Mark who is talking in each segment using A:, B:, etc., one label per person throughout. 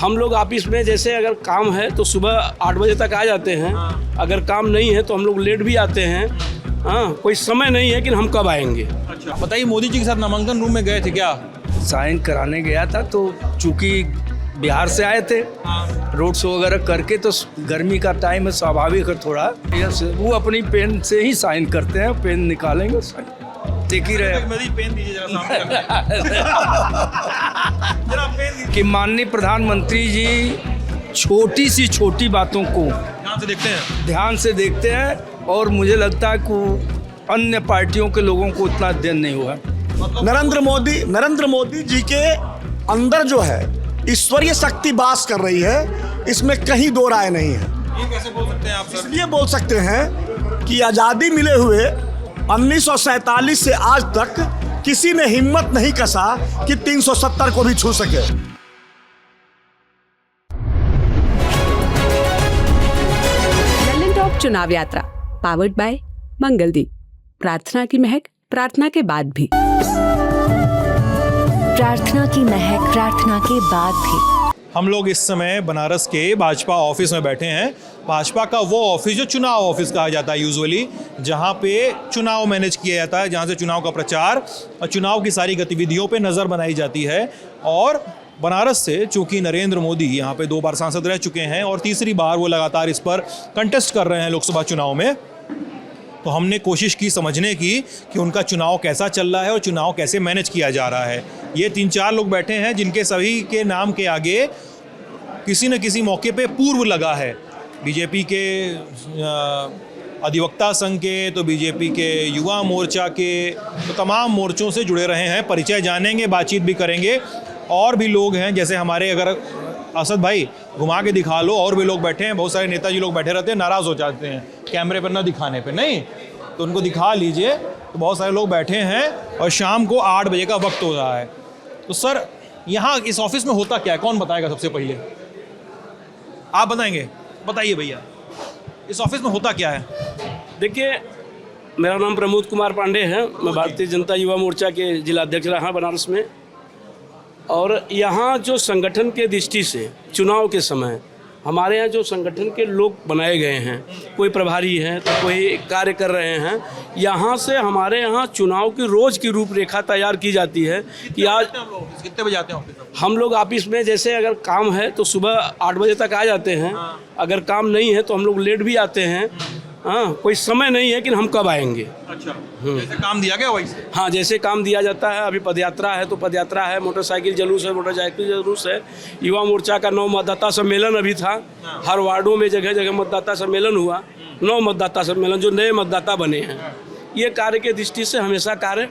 A: हम लोग ऑफिस में जैसे अगर काम है तो सुबह 8 बजे तक आ जाते हैं, अगर काम नहीं है तो हम लोग लेट भी आते हैं। हाँ, कोई समय नहीं है कि हम कब आएंगे।
B: अच्छा बताइए, मोदी जी के साथ नामांकन रूम में गए थे क्या?
C: साइन कराने गया था, तो चूंकि बिहार से आए थे, रोड शो वगैरह करके, तो गर्मी का टाइम है, स्वाभाविक है थोड़ा। वो अपनी पेन से ही साइन करते हैं, पेन निकालेंगे साइन देख ही रहे
B: मेरी पेन दीजिए जरा सामने जरा पेन दीजिए।
C: कि माननीय प्रधानमंत्री जी छोटी सी छोटी बातों को ध्यान से देखते हैं और मुझे लगता है कि अन्य पार्टियों के लोगों को उतना अध्ययन नहीं हुआ।
D: नरेंद्र मोदी जी के अंदर जो है ईश्वरीय शक्ति वास कर रही है, इसमें कहीं दो राय नहीं है।
B: ये कैसे बोल सकते हैं आप सर?
D: इसलिए बोल सकते हैं कि आज़ादी मिले हुए 1947 से आज तक किसी ने हिम्मत नहीं कसा कि 370 को भी छू सके।
E: ललन टॉप चुनाव यात्रा पावर्ड बाय मंगलदीप। प्रार्थना की महक प्रार्थना के बाद भी।
F: प्रार्थना की महक प्रार्थना के बाद भी।
B: हम लोग इस समय बनारस के भाजपा ऑफिस में बैठे हैं। भाजपा का वो ऑफिस जो चुनाव ऑफिस कहा जाता है यूजुअली, जहाँ पे चुनाव मैनेज किया जाता है, जहाँ से चुनाव का प्रचार और चुनाव की सारी गतिविधियों पे नज़र बनाई जाती है। और बनारस से चूँकि नरेंद्र मोदी यहाँ पे 2 बार सांसद रह चुके हैं और तीसरी बार वो लगातार इस पर कंटेस्ट कर रहे हैं लोकसभा चुनाव में, तो हमने कोशिश की समझने की कि उनका चुनाव कैसा चल रहा है और चुनाव कैसे मैनेज किया जा रहा है। ये 3-4 लोग बैठे हैं जिनके सभी के नाम के आगे किसी न किसी मौके पे पूर्व लगा है। बीजेपी के अधिवक्ता संघ के, तो बीजेपी के युवा मोर्चा के, तो तमाम मोर्चों से जुड़े रहे हैं। परिचय जानेंगे, बातचीत भी करेंगे। और भी लोग हैं, जैसे हमारे, अगर असद भाई घुमा के दिखा लो, और भी लोग बैठे हैं। बहुत सारे नेताजी लोग बैठे रहते हैं, नाराज़ हो जाते हैं कैमरे पर ना दिखाने पे, नहीं तो उनको दिखा लीजिए। तो बहुत सारे लोग बैठे हैं और शाम को 8 बजे का वक्त हो रहा है। तो सर, यहाँ इस ऑफिस में होता क्या है, कौन बताएगा सबसे पहले? आप बताएंगे? बताइए भैया, इस ऑफिस में होता क्या है?
A: देखिए, मेरा नाम प्रमोद कुमार पांडे है। मैं भारतीय जनता युवा मोर्चा के जिला अध्यक्ष रहा बनारस में। और यहाँ जो संगठन के दृष्टि से चुनाव के समय हमारे यहाँ जो संगठन के लोग बनाए गए हैं, कोई प्रभारी हैं तो कोई कार्य कर रहे हैं। यहाँ से हमारे यहाँ चुनाव की रोज़ की रूपरेखा तैयार की जाती है कि आज
B: कितने बजे आते हैं ऑफिस?
A: हम लोग ऑफिस में जैसे अगर काम है तो सुबह 8 बजे तक आ जाते हैं, अगर काम नहीं है तो हम लोग लेट भी आते हैं। हाँ, कोई समय नहीं है कि हम कब आएंगे।
B: अच्छा, जैसे काम दिया गया वैसे?
A: हाँ, जैसे काम दिया जाता है। अभी पदयात्रा है तो पदयात्रा है, मोटरसाइकिल जुलूस है, मोटरसाइकिल जुलूस है। युवा मोर्चा का 9 मतदाता सम्मेलन अभी था। हर वार्डों में जगह जगह मतदाता सम्मेलन हुआ। 9 मतदाता सम्मेलन जो नए मतदाता बने हैं। ये कार्य के दृष्टि से हमेशा कार्य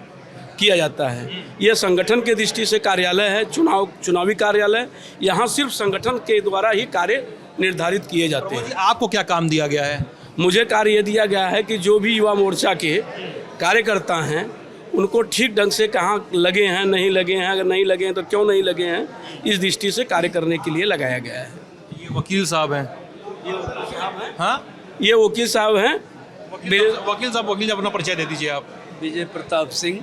A: किया जाता है। ये संगठन के दृष्टि से कार्यालय है, चुनावी कार्यालय। यहाँ सिर्फ संगठन के द्वारा ही कार्य निर्धारित किए जाते हैं।
B: आपको क्या काम दिया गया है?
A: मुझे कार्य ये दिया गया है कि जो भी युवा मोर्चा के कार्यकर्ता हैं उनको ठीक ढंग से कहाँ लगे हैं, नहीं लगे हैं, अगर नहीं लगे हैं तो क्यों नहीं लगे हैं, इस दृष्टि से कार्य करने के लिए लगाया गया है।
B: ये वकील साहब हैं? हाँ,
A: ये वकील साहब हैं।
B: वकील साहब अपना परिचय दे दीजिए आप।
C: विजय प्रताप सिंह,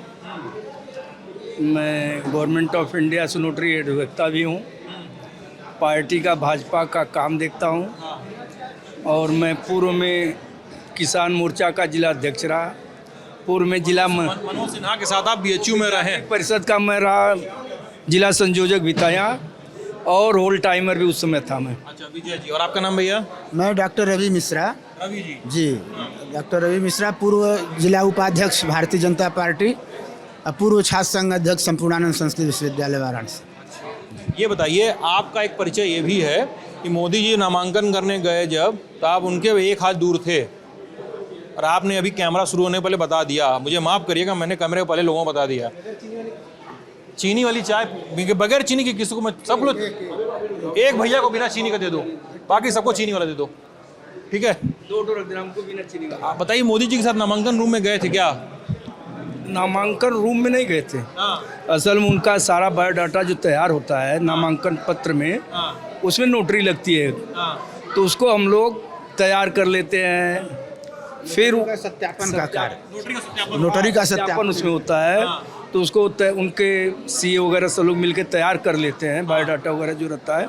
C: मैं गवर्नमेंट ऑफ इंडिया से नोटरी अधिवक्ता भी हूँ। पार्टी का, भाजपा का काम देखता हूँ। और मैं पूर्व में किसान मोर्चा का जिला अध्यक्ष रहा। पूर्व में जिला
B: मनोज सिन्हा के साथ आप BHU में रहे।
C: परिषद का मैं रहा, जिला संयोजक भी था यहाँ, और होल टाइमर भी उस समय था मैं।
B: अच्छा विजय जी, और आपका नाम भैया?
G: मैं डॉक्टर रवि मिश्रा।
B: रवि जी?
G: जी, डॉक्टर रवि मिश्रा, पूर्व जिला उपाध्यक्ष भारतीय जनता पार्टी और पूर्व छात्र संघ अध्यक्ष संपूर्णानंद संस्कृत विश्वविद्यालय वाराणसी।
B: ये बताइए, आपका एक परिचय ये भी है कि मोदी जी नामांकन करने गए जब, तो आप उनके 1 हाथ दूर थे और आपने अभी कैमरा शुरू होने पहले बता दिया, मुझे माफ़ करिएगा, मैंने कैमरे पहले लोगों को बता दिया, चीनी वाली चाय बगैर चीनी की किसी को मैं, सब लोग एक भैया को बिना चीनी का दे दो, बाकी सबको चीनी वाला दे दो, ठीक है?
C: 2 रख देना हमको बिना चीनी का।
B: आप बताइए, मोदी जी के साथ नामांकन रूम में गए थे क्या?
C: नामांकन रूम में नहीं गए थे। असल में उनका सारा बायोडाटा जो तैयार होता है नामांकन पत्र में, उसमें नोटरी लगती है, तो उसको हम लोग तैयार कर लेते हैं। फिर
G: सत्यापन का कार्य, नोटरी का सत्यापन
C: उसमें होता है, तो उसको उनके CA वगैरह सब लोग मिलकर तैयार कर लेते हैं, बायोडाटा वगैरह जो रहता है।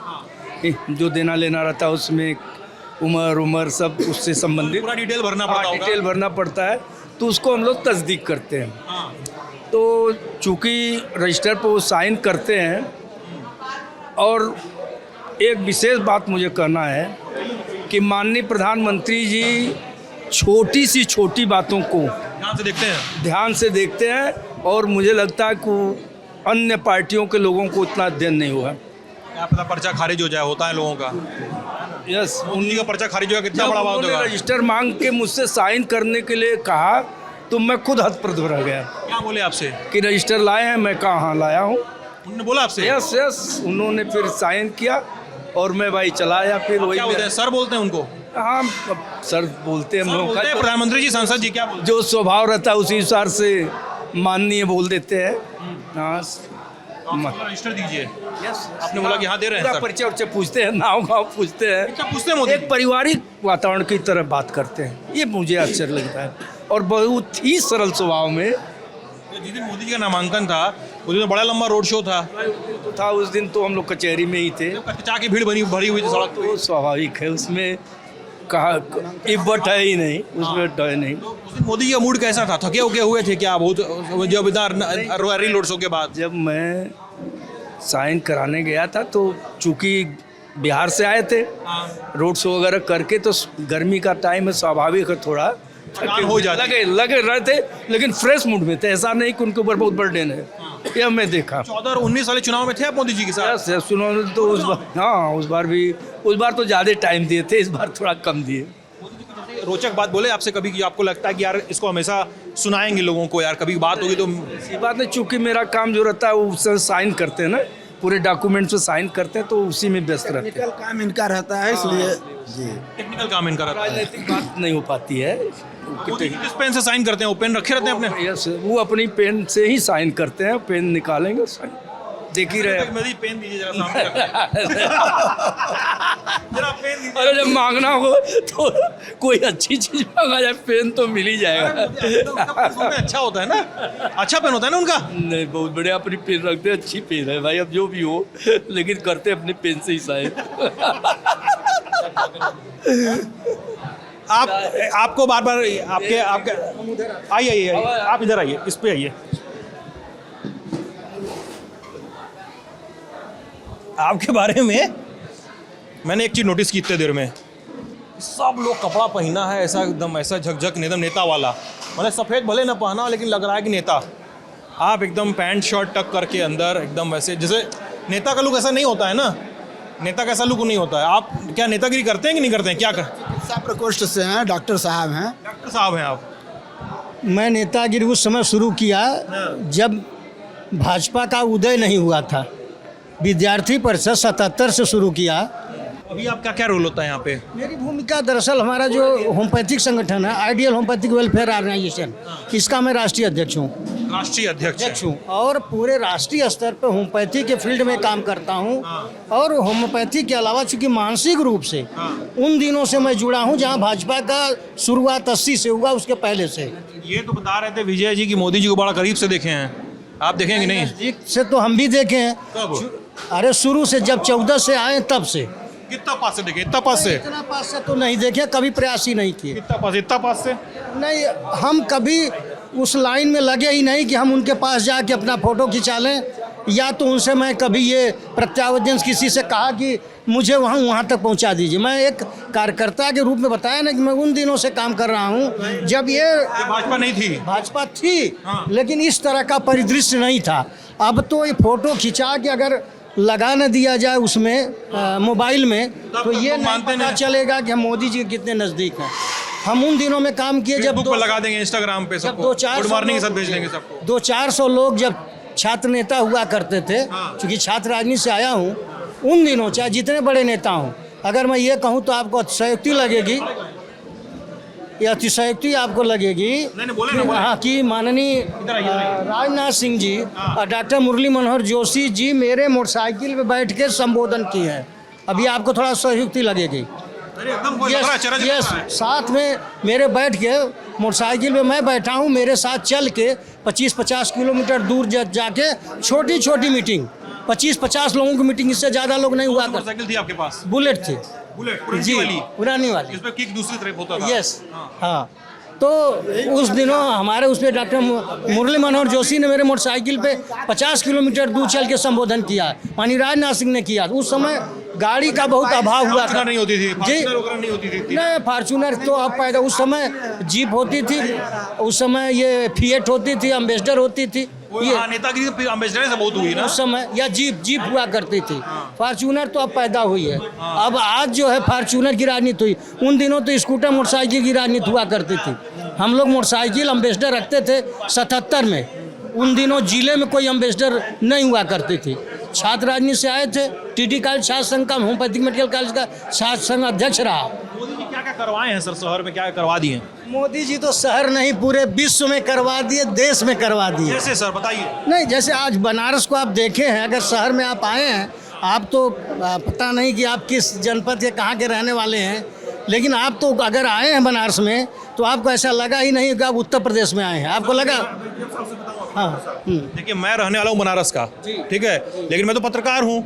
C: जो देना लेना रहता है उसमें उम्र सब उससे संबंधित
B: पूरा डिटेल भरना पड़ता होगा।
C: डिटेल भरना पड़ता है, तो उसको हम लोग तस्दीक करते हैं। तो चूँकि रजिस्टर पर वो साइन करते हैं, और एक विशेष बात मुझे कहना है कि माननीय प्रधानमंत्री जी छोटी सी छोटी बातों को ध्यान से देखते हैं, और मुझे लगता है कि अन्य पार्टियों के लोगों को उतना अध्ययन नहीं हुआ।
B: क्या पता पर्चा खारिज हो जाए, होता है लोगों का।
C: यस,
B: उन्हीं का पर्चा खारिज हो गया, कितना बड़ा बात
C: उन्होंने
B: होगा।
C: रजिस्टर मांग के मुझसे साइन करने के लिए कहा, तो मैं खुद हतप्रभ रह गया
B: क्या बोले आपसे?
C: कि रजिस्टर लाए हैं। मैं कहा हाँ लाया हूँ।
B: उन्होंने बोला आपसे?
C: यस, उन्होंने फिर साइन किया और मैं भाई चला आया। फिर वही
B: क्या बोलते हैं, सर बोलते हैं उनको?
C: हाँ, सर बोलते हैं हम लोग का।
B: प्रधानमंत्री जी, सांसद जी क्या बोलते हैं?
C: जो स्वभाव रहता है उसी हिसाब से माननीय बोल देते हैं। हाँ,
B: रजिस्टर दीजिए। आपने बोला कि हाँ दे रहे हैं सर।
C: परिचय उच्चय पूछते हैं, नाव गाँव पूछते हैं,
B: क्या पूछते हैं मोदी?
C: एक पारिवारिक वातावरण की तरह बात करते हैं। ये मुझे आश्चर्य लगता है, और बहुत ही सरल स्वभाव में।
B: जिस दिन मोदी जी का नामांकन था उस दिन बड़ा लंबा रोड शो था।
C: उस दिन तो हम लोग कचहरी में ही थे।
B: कचचा की भीड़ भरी हुई थी सड़क पे।
C: तो स्वाभाविक है, उसमें कहा इब्बत है ही नहीं, उसमें है नहीं।
B: उस दिन मोदी जी का मूड कैसा था? थके उके हुए थे क्या बहुत, जब इधर रोड शो के बाद?
C: जब मैं साइन कराने गया था, तो चूंकि बिहार से आए थे, रोड शो वगैरह करके, तो गर्मी का टाइम है, स्वाभाविक है थोड़ा
B: हो जाती।
C: लगे रहे थे, लेकिन फ्रेश मूड में थे। ऐसा नहीं कि उनके ऊपर बहुत बर्डन है, यह मैं देखा।
B: 14 और 19 वाले चुनाव में थे आप मोदी जी के साथ?
C: सुनो, तो उस बार, हाँ उस बार तो ज़्यादा टाइम दिए थे, इस बार थोड़ा कम दिए।
B: रोचक बात बोले आपसे कभी कि आपको लगता है कि यार इसको हमेशा सुनाएंगे लोगों को, यार कभी बात होगी तो?
C: इसी बात नहीं, चूँकि मेरा काम जो रहता है वो उससे साइन करते हैं ना, पूरे डॉक्यूमेंट्स पे साइन करते हैं, तो उसी में व्यस्त रहते हैं।
G: टेक्निकल काम इनका रहता है, इसलिए जी
B: टेक्निकल काम इनका रहता है।
C: राजनीतिक बात नहीं हो पाती है।
B: मोदी जी किस पेन से साइन करते हैं? वो पेन रखे रहते हैं अपने?
C: यस, वो अपनी पेन से ही साइन करते हैं। पेन निकालेंगे, साइन देख ही रहे।
B: मेरी पेन दीजिए जरा सामने जरा पेन दीजिए।
C: अरे जब मांगना हो तो कोई अच्छी चीज मांगा जाए, पेन तो मिल ही जाएगा।
B: अच्छा होता है ना, अच्छा पेन होता है ना उनका।
C: नहीं, बहुत बढ़िया अपनी पेन रखते हैं, अच्छी पेन है भाई, अब जो भी हो, लेकिन करते अपनी पेन से ही साइन।
B: आपको बार बार आपके आइए आप इधर आइए, इस पे आइए। आपके बारे में मैंने एक चीज नोटिस की इतने देर में, सब लोग कपड़ा पहना है ऐसा एकदम, ऐसा झकझक एकदम नेता वाला। मतलब सफ़ेद भले ना पहना, लेकिन लग रहा है कि नेता। आप एकदम पैंट शर्ट टक करके अंदर एकदम वैसे, जैसे नेता का लुक ऐसा नहीं होता है ना, नेता का ऐसा लुक नहीं होता है। आप क्या नेतागिरी करते हैं कि नहीं करते हैं? क्या
G: चिकित्सा प्रकोष्ठ से हैं, डॉक्टर साहब हैं।
B: डॉक्टर साहब हैं आप?
H: मैं नेतागिरी उस समय शुरू किया जब भाजपा का उदय नहीं हुआ था। विद्यार्थी परिषद 77 से शुरू किया।
B: अभी आपका क्या रोल होता है यहाँ पे?
H: मेरी भूमिका दरअसल हमारा जो होम्योपैथिक संगठन है, आइडियल होम्योपैथिक वेलफेयर ऑर्गेनाइजेशन, इसका मैं राष्ट्रीय अध्यक्ष हूँ।
B: राष्ट्रीय अध्यक्ष
H: हूँ, और पूरे राष्ट्रीय स्तर पर होम्योपैथी के फील्ड में काम करता हूँ। और होम्योपैथी के अलावा चूँकि मानसिक रूप से उन दिनों से मैं जुड़ा हूँ जहाँ भाजपा का शुरुआत 80 से हुआ, उसके पहले से।
B: ये तो बता रहे थे विजय जी कि मोदी जी को बड़ा करीब से देखे हैं, आप देखेंगे नहीं?
H: नज़दीक से तो हम भी देखे हैं।
B: कब?
H: अरे शुरू से, जब 14 से आए तब से।
B: कितना पास से देखे? इतना पास से?
H: इतना पास से तो नहीं देखे, कभी प्रयास ही नहीं किए।
B: कितना पास? इतना पास से
H: नहीं, हम कभी उस लाइन में लगे ही नहीं कि हम उनके पास जाके अपना फोटो खिंचा लें, या तो उनसे मैं कभी ये प्रत्यावर्जन किसी से कहा कि मुझे वहाँ तक पहुँचा दीजिए। मैं एक कार्यकर्ता के रूप में बताया ना कि मैं उन दिनों से काम कर रहा हूँ जब ये
B: भाजपा नहीं थी।
H: भाजपा थी, लेकिन इस तरह का परिदृश्य नहीं था। अब तो ये फोटो खिंचा के अगर लगा न दिया जाए उसमें मोबाइल में, तो ये नहीं पता चलेगा कि हम मोदी जी के कितने नज़दीक हैं। हम उन दिनों में काम किए जब
B: लगा देंगे, इंस्टाग्राम पे सबको गुड मॉर्निंग के साथ भेज देंगे सबको।
H: 200-400 लोग जब छात्र नेता हुआ करते थे, क्योंकि छात्र राजनीति से आया हूँ, उन दिनों चाहे जितने बड़े नेता हों, अगर मैं ये कहूँ तो आपको अतिशयोक्ति लगेगी, या अतिशयोक्ति आपको लगेगी। हाँ, कि माननीय राजनाथ सिंह जी और डॉक्टर मुरली मनोहर जोशी जी मेरे मोटरसाइकिल पे बैठ के संबोधन किए हैं। अभी आपको थोड़ा अतिशयोक्ति लगेगी। यस, साथ में मेरे बैठ के मोटरसाइकिल पे मैं बैठा हूँ, मेरे साथ चल के 25-50 किलोमीटर दूर जाके छोटी छोटी मीटिंग 25-50 लोगों की मीटिंग, इससे ज़्यादा लोग नहीं हुआ करते।
B: मोटरसाइकिल थी आपके पास?
H: बुलेट थी
B: बुलेट पुरानी
H: जी,
B: वाली?
H: पुरानी वाली।
B: इसमें किक दूसरी तरफ होता था?
H: यस, हाँ। तो उस दिनों हमारे उसमें डॉक्टर मुरली मनोहर जोशी ने मेरे मोटरसाइकिल पे 50 किलोमीटर दूर चल के संबोधन किया, माननीय राजनाथ सिंह ने किया। उस समय गाड़ी का बहुत अभाव हुआ था।
B: फॉर्च्यूनर नहीं होती थी?
H: जी,
B: फॉर्च्यूनर वगैरह नहीं होती थी?
H: नहीं, फार्चूनर तो अब पैदा, उस समय जीप होती थी, उस समय ये फिएट होती थी, एम्बेसडर होती थी, ये
B: नेतागिरी अम्बेसडर से बहुत हुई ना
H: उस समय, या जीप हुआ करती थी। फार्चूनर तो अब पैदा हुई है। अब आज जो है फार्चूनर की राजनीति हुई। उन दिनों तो स्कूटर मोटरसाइकिल की राजनीति हुआ करती थी। हम लोग मोटरसाइकिल अम्बेसडर रखते थे 77 में। उन दिनों जिले में कोई अम्बेसडर नहीं हुआ करती थी। छात्र राजनीति से आए थे, टीडी कॉलेज छात्र संघ का, होम्योपैथिक मेडिकल कॉलेज का छात्र संघ अध्यक्ष रहा।
B: मोदी जी क्या क्या करवाए हैं सर शहर में, क्या करवा दिए?
H: मोदी जी तो शहर नहीं पूरे विश्व में करवा दिए, देश में करवा दिए।
B: कैसे सर बताइए?
H: नहीं, जैसे आज बनारस को आप देखे हैं, अगर शहर में आप आए हैं, आप तो पता नहीं कि आप किस जनपद के कहाँ के रहने वाले हैं, लेकिन आप तो अगर आए हैं बनारस में तो आपको ऐसा लगा ही नहीं कि आप उत्तर प्रदेश में आए हैं। आपको लगा? हाँ।
B: देखिए मैं रहने वाला हूँ बनारस का, ठीक है, लेकिन मैं तो पत्रकार हूँ।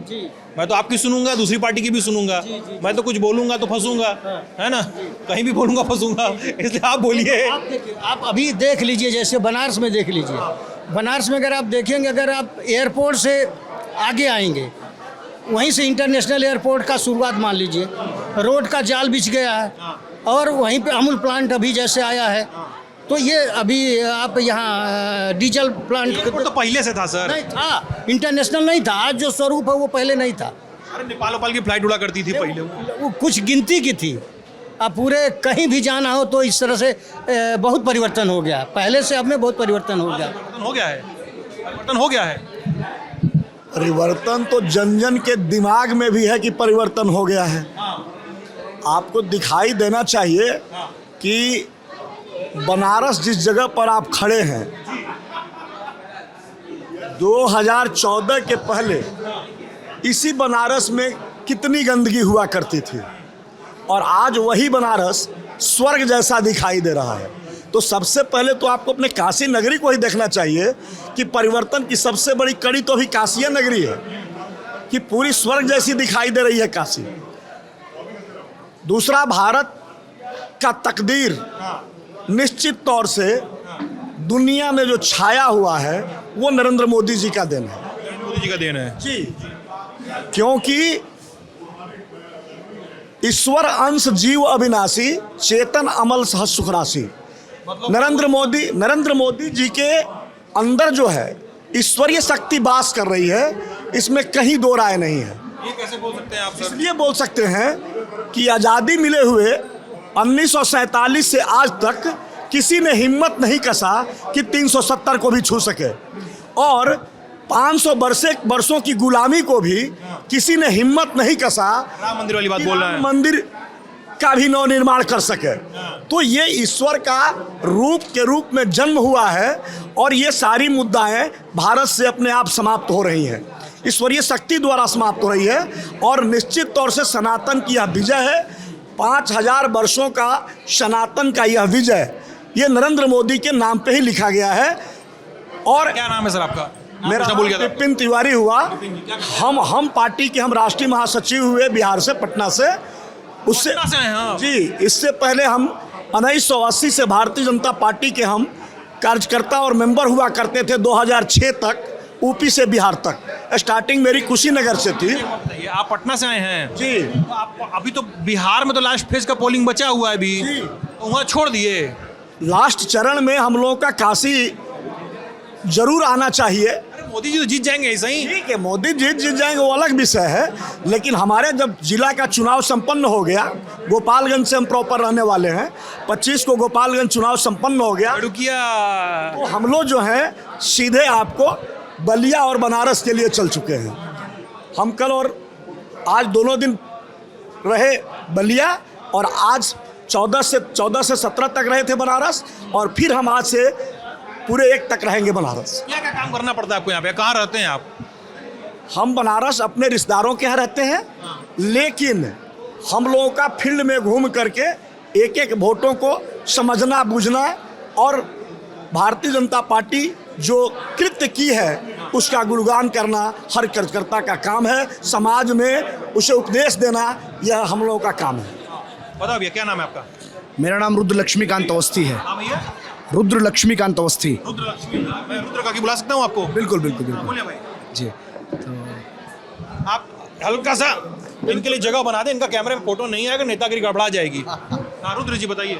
B: मैं तो आपकी सुनूंगा, दूसरी पार्टी की भी सुनूंगा। मैं तो कुछ बोलूंगा तो फंसूंगा, है ना? कहीं भी बोलूंगा फंसूंगा, इसलिए आप बोलिए।
H: आप अभी देख लीजिए, जैसे बनारस में देख लीजिए। बनारस में अगर आप देखेंगे, अगर आप एयरपोर्ट से आगे आएंगे, वहीं से इंटरनेशनल एयरपोर्ट का शुरुआत मान लीजिए, रोड का जाल बिछ गया है, और वहीं पे अमूल प्लांट अभी जैसे आया है, तो ये अभी आप यहाँ डीजल प्लांट
B: तो पहले से था सर?
H: नहीं था, इंटरनेशनल नहीं था। आज जो स्वरूप है वो पहले नहीं था।
B: अरे नेपाल की फ्लाइट उड़ा करती थी पहले,
H: वो कुछ गिनती की थी। अब पूरे कहीं भी जाना हो तो इस तरह से बहुत परिवर्तन हो गया। पहले से अब में बहुत परिवर्तन हो गया।
B: परिवर्तन हो गया है, परिवर्तन हो गया है।
D: परिवर्तन तो जन जन के दिमाग में भी है कि परिवर्तन हो गया है। आपको दिखाई देना चाहिए कि बनारस जिस जगह पर आप खड़े हैं, 2014 के पहले इसी बनारस में कितनी गंदगी हुआ करती थी, और आज वही बनारस स्वर्ग जैसा दिखाई दे रहा है। तो सबसे पहले तो आपको अपने काशी नगरी को ही देखना चाहिए कि परिवर्तन की सबसे बड़ी कड़ी तो अभी काशी नगरी है, कि पूरी स्वर्ग जैसी दिखाई दे रही है काशी। दूसरा, भारत का तकदीर निश्चित तौर से दुनिया में जो छाया हुआ है वो नरेंद्र मोदी जी का देन है।
B: मोदी जी का देन है
D: जी, क्योंकि ईश्वर अंश जीव अविनाशी, चेतन अमल सह सुख राशि। नरेंद्र मोदी जी के अंदर जो है ईश्वरीय शक्ति वास कर रही है, इसमें कहीं दो राय नहीं है।
B: ये कैसे बोल सकते हैं आप सर?
D: इसलिए बोल सकते हैं कि आज़ादी मिले हुए 1947 से आज तक किसी ने हिम्मत नहीं कसा कि 370 को भी छू सके, और 500 वर्षों की गुलामी को भी किसी ने हिम्मत नहीं कसा
B: राम मंदिर वाली बात बोल रहा है,
D: मंदिर का भी नवनिर्माण कर सके। तो ये ईश्वर का रूप में जन्म हुआ है, और ये सारी मुद्दाएं भारत से अपने आप समाप्त हो रही हैं, ईश्वरीय शक्ति द्वारा समाप्त हो रही है। और निश्चित तौर से सनातन की यह विजय है, 5000 वर्षों का सनातन का यह विजय, ये नरेंद्र मोदी के नाम पे ही लिखा गया है। और
B: क्या नाम है सर आपका?
D: मेरा
B: बोल गया था।
D: विपिन तिवारी हुआ। हम पार्टी के हम राष्ट्रीय महासचिव हुए बिहार से, पटना से। उससे
B: हाँ।
D: जी, इससे पहले हम 1980 से भारतीय जनता पार्टी के हम कार्यकर्ता और मेंबर हुआ करते थे 2006 तक, यूपी से बिहार तक। स्टार्टिंग मेरी कुशीनगर से थी।
B: ये आप पटना से आए हैं
D: जी।
B: तो आप अभी तो बिहार में तो लास्ट फेज का पोलिंग बचा हुआ है अभी, तो वहाँ छोड़ दिए।
D: लास्ट चरण में हम लोगों का काशी जरूर आना चाहिए।
B: अरे मोदी जी तो जीत जाएंगे ऐसा ही।
D: ठीक है, मोदी जीत जाएंगे वो अलग विषय है, लेकिन हमारे जब जिला का चुनाव संपन्न हो गया, गोपालगंज से हम प्रॉपर रहने वाले हैं, 25 को गोपालगंज चुनाव संपन्न हो गया, तो हम लोग जो हैं सीधे आपको बलिया और बनारस के लिए चल चुके हैं। हम कल और आज दोनों दिन रहे बलिया, और आज 14 से 17 तक रहे थे बनारस, और फिर हम आज से पूरे 1 तक रहेंगे बनारस।
B: क्या क्या काम करना पड़ता है आपको यहाँ पे? कहाँ रहते हैं आप?
D: हम बनारस अपने रिश्तेदारों के यहाँ रहते हैं, लेकिन हम लोगों का फील्ड में घूम करके एक एक वोटों को समझना, बूझना, और भारतीय जनता पार्टी जो कृत्य की है उसका गुणगान करना हर कार्यकर्ता का काम है। समाज में उसे उपदेश देना यह हम लोगों का काम है।
B: बताओ भैया, क्या नाम है आपका?
I: मेरा नाम रुद्र लक्ष्मीकांत अवस्थी है।
B: हाँ भैया,
I: रुद्र लक्ष्मीकांत अवस्थी।
B: रुद्र लक्ष्मी, मैं रुद्र काकी बुला सकता हूँ आपको?
I: बिल्कुल बिल्कुल बिल्कुल
B: बोलिए भाई।
I: जी।
B: आप हल्का सा इनके लिए जगह बना दें, इनका कैमरे में फोटो नहीं आएगा, नेतागिरी गड़बड़ा जाएगी। हाँ रुद्र जी बताइए।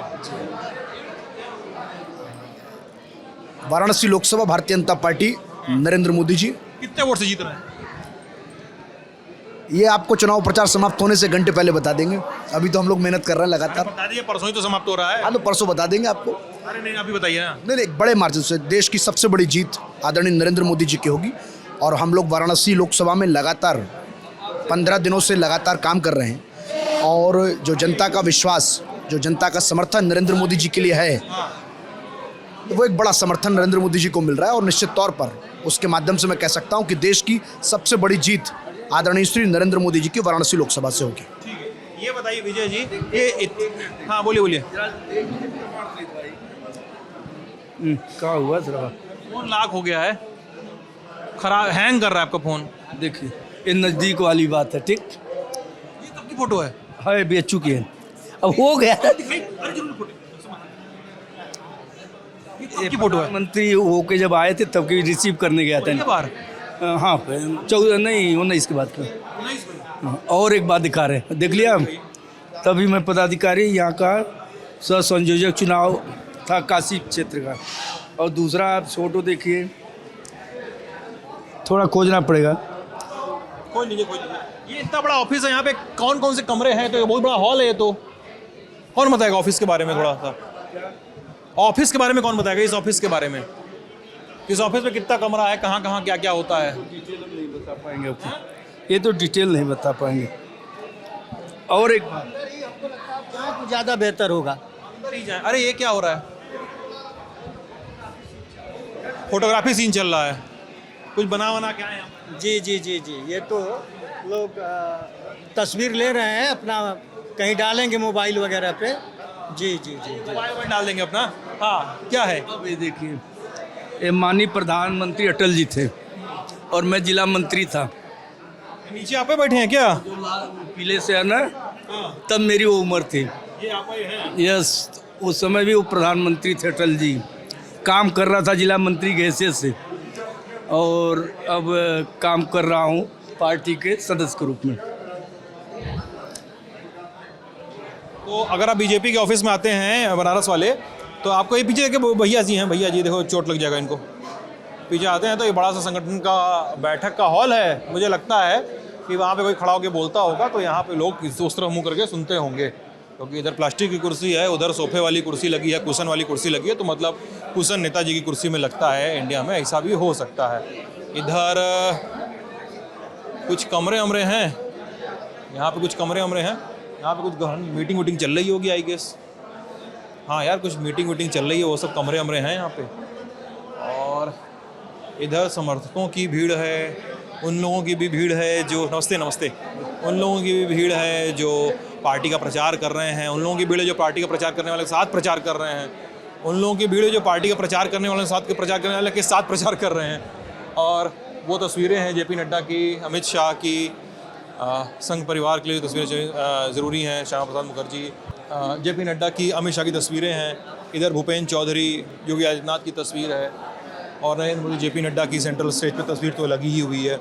I: वाराणसी लोकसभा भारतीय जनता पार्टी नरेंद्र मोदी जी।
B: कितने वोट से जीत रहे हैं?
I: ये आपको चुनाव प्रचार समाप्त होने से घंटे पहले बता देंगे। अभी तो हम लोग मेहनत कर रहे हैं लगातार।
B: बता दीजिए, परसों ही तो समाप्त हो रहा है।
I: हाँ तो परसों बता देंगे आपको।
B: अरे नहीं, अभी बताइए ना।
I: नहीं नहीं, एक बड़े मार्जिन से देश की सबसे बड़ी जीत आदरणीय नरेंद्र मोदी जी की होगी। और हम लोग वाराणसी लोकसभा में लगातार 15 दिनों से लगातार काम कर रहे हैं। और जो जनता का विश्वास, जो जनता का समर्थन नरेंद्र मोदी जी के लिए है, वो एक बड़ा समर्थन नरेंद्र मोदी जी को मिल रहा है। और निश्चित तौर पर उसके माध्यम से मैं कह सकता हूं कि देश की सबसे बड़ी जीत आदरणीय श्री नरेंद्र मोदी जी की वाराणसी लोकसभा से होगी।
B: ठीक है, ये बताइए विजय जी, हाँ बोलिए बोलिए।
C: क्या हुआ जरा?
B: फोन लॉक हो गया है, खराब हैंग कर रहा है आपका फोन।
C: देखिए, ये नज़दीक वाली बात है। ठीक
B: ये कब की फोटो है?
C: बेच चुकी है, अब हो गया।
B: कब की फोटो है?
C: मंत्री होके जब आए थे तब की रिसीव करने गया था।
B: बार
C: हाँ, 19 के बाद का। और एक बात दिखा रहे, देख लिया। तभी मैं पदाधिकारी यहाँ का सह संयोजक चुनाव था काशी क्षेत्र का। और दूसरा आप फोटो देखिए, थोड़ा खोजना पड़ेगा।
B: कोई नहीं, कोई नहीं। ये इतना बड़ा ऑफिस है, यहाँ पे कौन कौन से कमरे हैं? तो ये बहुत बड़ा हॉल है। ये तो कौन बताएगा ऑफिस के बारे में? थोड़ा सा ऑफिस के बारे में कौन बताएगा? इस ऑफिस के बारे में, इस ऑफिस में कितना कमरा है, कहाँ कहाँ क्या क्या होता है?
C: नहीं बता पाएंगे आपको, ये तो डिटेल नहीं बता पाएंगे। और एक बात,
H: ज़्यादा बेहतर होगा।
B: अरे ये क्या हो रहा है? फोटोग्राफी सीन चल रहा है, कुछ बना क्या है यहाँ?
H: जी जी जी जी, ये तो लोग तस्वीर ले रहे हैं, अपना कहीं डालेंगे मोबाइल वगैरह पे। जी जी जी जी,
B: मोबाइल डाल देंगे अपना। हाँ, क्या है?
C: अब ये देखिए, ये माननीय प्रधानमंत्री अटल जी थे और मैं जिला मंत्री था।
B: नीचे आप पे बैठे हैं क्या?
C: पीले से है ना, तब मेरी वो उम्र थी।
B: ये आप हैं?
C: यस, उस समय भी वो प्रधानमंत्री थे अटल जी। काम कर रहा था जिला मंत्री की हैसियत से, और अब काम कर रहा हूँ पार्टी के सदस्य के रूप में।
B: तो अगर आप बीजेपी के ऑफिस में आते हैं बनारस वाले, तो आपको ये पीछे के भैया जी हैं, भैया जी देखो चोट लग जाएगा इनको। पीछे आते हैं तो ये बड़ा सा संगठन का बैठक का हॉल है। मुझे लगता है कि वहाँ पे कोई खड़ा होकर बोलता होगा, तो यहाँ पे लोग उस तरफ मुँह करके सुनते होंगे, क्योंकि इधर प्लास्टिक की कुर्सी है, उधर सोफे वाली कुर्सी लगी है, कुशन वाली कुर्सी लगी है। तो मतलब कुशन नेताजी की कुर्सी में लगता है इंडिया में, ऐसा भी हो सकता है। इधर कुछ कमरे वमरे हैं, यहाँ पे कुछ कमरे वमरे हैं, यहाँ पे कुछ मीटिंग वीटिंग चल रही होगी आई गेस। हाँ यार, कुछ मीटिंग वीटिंग चल रही है, वो सब कमरे वमरे हैं यहाँ पे। और इधर समर्थकों की भीड़ है, उन लोगों की भी भीड़ है जो नमस्ते नमस्ते उन लोगों की भी भीड़ है जो पार्टी का प्रचार कर रहे हैं, उन लोगों की भीड़ है जो पार्टी का प्रचार करने वाले के साथ प्रचार कर रहे हैं, उन लोगों की भीड़ है जो पार्टी का प्रचार करने वाले प्रचार करने वाले के साथ प्रचार कर रहे हैं। और वो तस्वीरें हैं जेपी नड्डा की, अमित शाह की, संघ परिवार के लिए तस्वीरें ज़रूरी हैं, श्यामा प्रसाद मुखर्जी, जेपी नड्डा की, अमित शाह की तस्वीरें हैं। इधर भूपेंद्र चौधरी, योगी आदित्यनाथ की तस्वीर है, और नरेंद्र मोदी जेपी नड्डा की सेंट्रल स्टेज पर तस्वीर तो लगी ही हुई है।